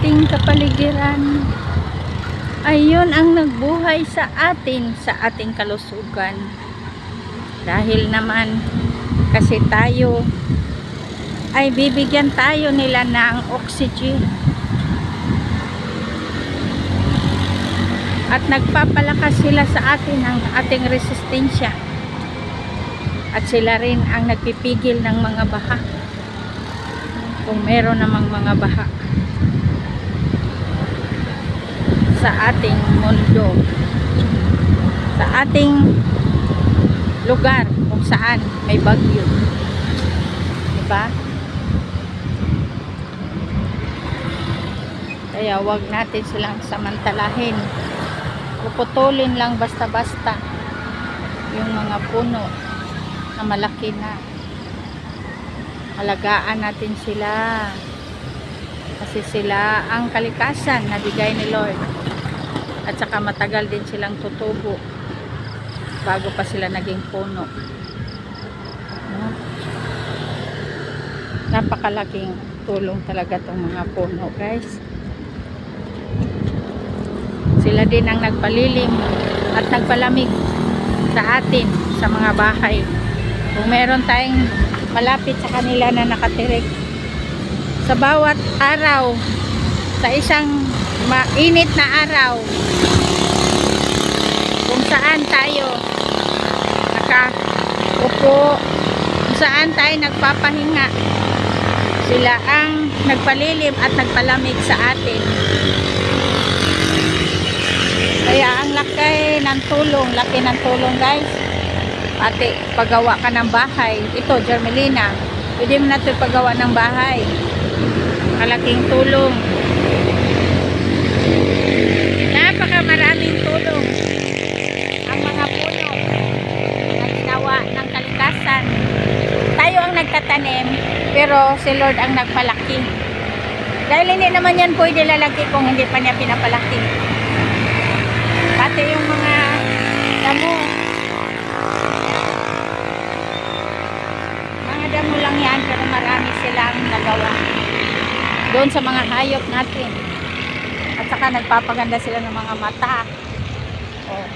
ating kapaligiran. Ayun ang nagbuhay sa atin, sa ating kalusugan. Dahil naman kasi tayo ay bibigyan tayo nila ng oxygen. At nagpapalakas sila sa atin ng ating resistensya. At sila rin ang nagpipigil ng mga baha. Kung meron namang mga baha sa ating mundo, sa ating lugar kung saan may bagyo, diba? Kaya wag natin silang samantalahin, puputulin lang basta-basta yung mga puno na malaki na. Alagaan natin sila kasi sila ang kalikasan na bigay ni Lord, at saka matagal din silang tutubo bago pa sila naging puno. Napakalaking tulong talaga itong mga puno, guys. Sila din ang nagpalilim at nagpalamig sa atin sa mga bahay. Kung meron tayong malapit sa kanila na nakatirik, sa bawat araw, sa isang mainit na araw, kung saan tayo nakaupo, kung saan tayo nagpapahinga, sila ang nagpalilim at nagpalamig sa atin. Kaya ang laki ng tulong, guys. Pati paggawa ka ng bahay, ito Germelina, pwede mo natin paggawa ng bahay. Malaking tulong, napakamaraming tulong ang mga puno na ginawa ng kalikasan. Tayo ang nagtatanim, pero si Lord ang nagpalaki. Dahil hindi naman yan pwede lalaki kung hindi pa niya pinapalaki. Pati yung mga damo, mo lang yan, pero marami silang nagawa doon sa mga hayop natin. At saka nagpapaganda sila ng mga mata. Oh,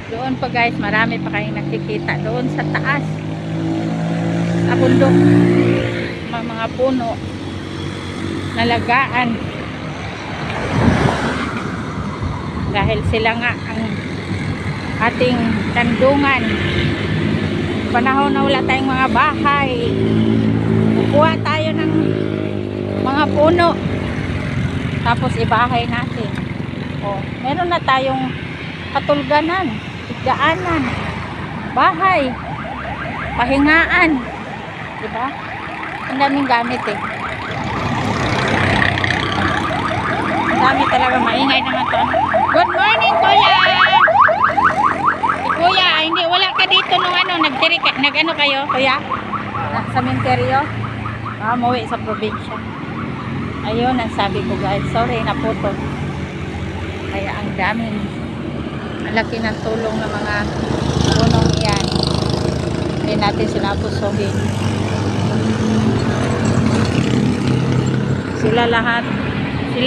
doon pa, guys, marami pa kayong nakikita doon sa taas, sa bundok, mga puno nalagaan, dahil sila nga ang ating tandungan. Panahon na wala tayong mga bahay, kukuha tayo ng mga puno, tapos ibahay natin. O, meron na tayong katulganan, tigdaanan, bahay, pahingaan, diba? Ang daming gamit eh. Ang dami talaga, maingay naman to. Good morning, kuya! Kuya, hindi, wala ka dito nung nag-ano kayo, kuya? Sa sementeryo? Umuwi sa probinsya. Ayun, ang sabi ko, guys. Sorry, naputo. Kaya ang daming, malaki ng tulong ng mga punong yan. Hindi natin sila pusuhin. Sila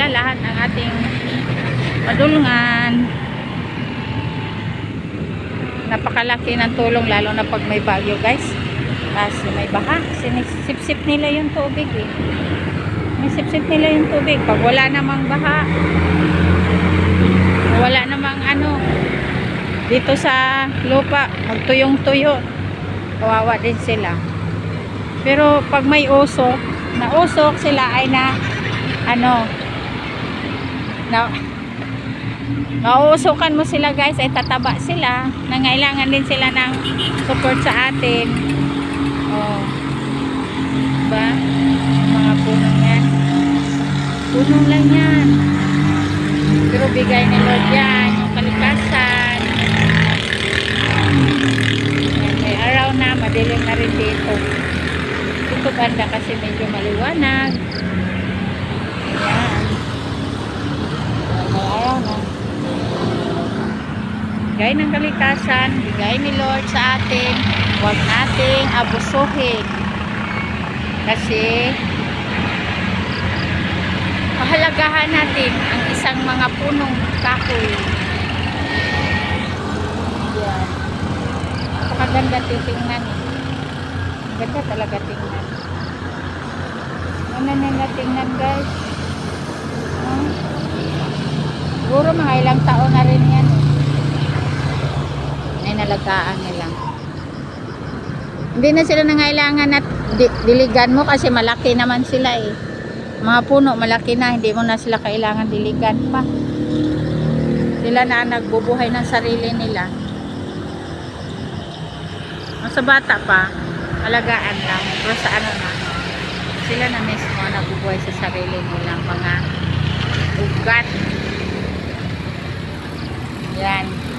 lahat ang ating madulungan. Napakalaki ng tulong, lalo na pag may bagyo, guys. Kasi may baha, sinisip-sip nila yung tubig eh. May sip-sip nila yung tubig. Pag wala namang baha, wala namang dito sa lupa, magtuyong-tuyo, kawawa din sila. Pero pag may usok, nausok sila ay mauusukan mo sila, guys, ay tataba sila. Nangailangan din sila ng support sa atin. Oh, diba? Mga punong yan, puno lang yan, pero bigay ni Lord yan, yung kalikasan. Yan, may araw na, madilim na rin dito. Dito banda kasi medyo maliwanag. Yan, may araw na. Bigay ng kalikasan, bigay ni Lord sa atin. Huwag nating abusuhin. Kasi mahalaga pahalagahan natin ang isang mga punong kahoy. Yan. Napakaganda titingnan eh. Ang ganda talaga tingnan. Ano nila tingnan guys? Siguro mga ilang taon na rin yan. Ay nalagaan nila. Hindi na sila nangailangan at diligan mo kasi malaki naman sila eh. Mga puno malaki na, hindi mo na sila kailangan diligan pa. Sila na nagbubuhay ng sarili nila. Sa bata pa, alagaan lang. Pero sa ano na, sila na mismo nagbubuhay sa sarili nilang mga ugat. Yan.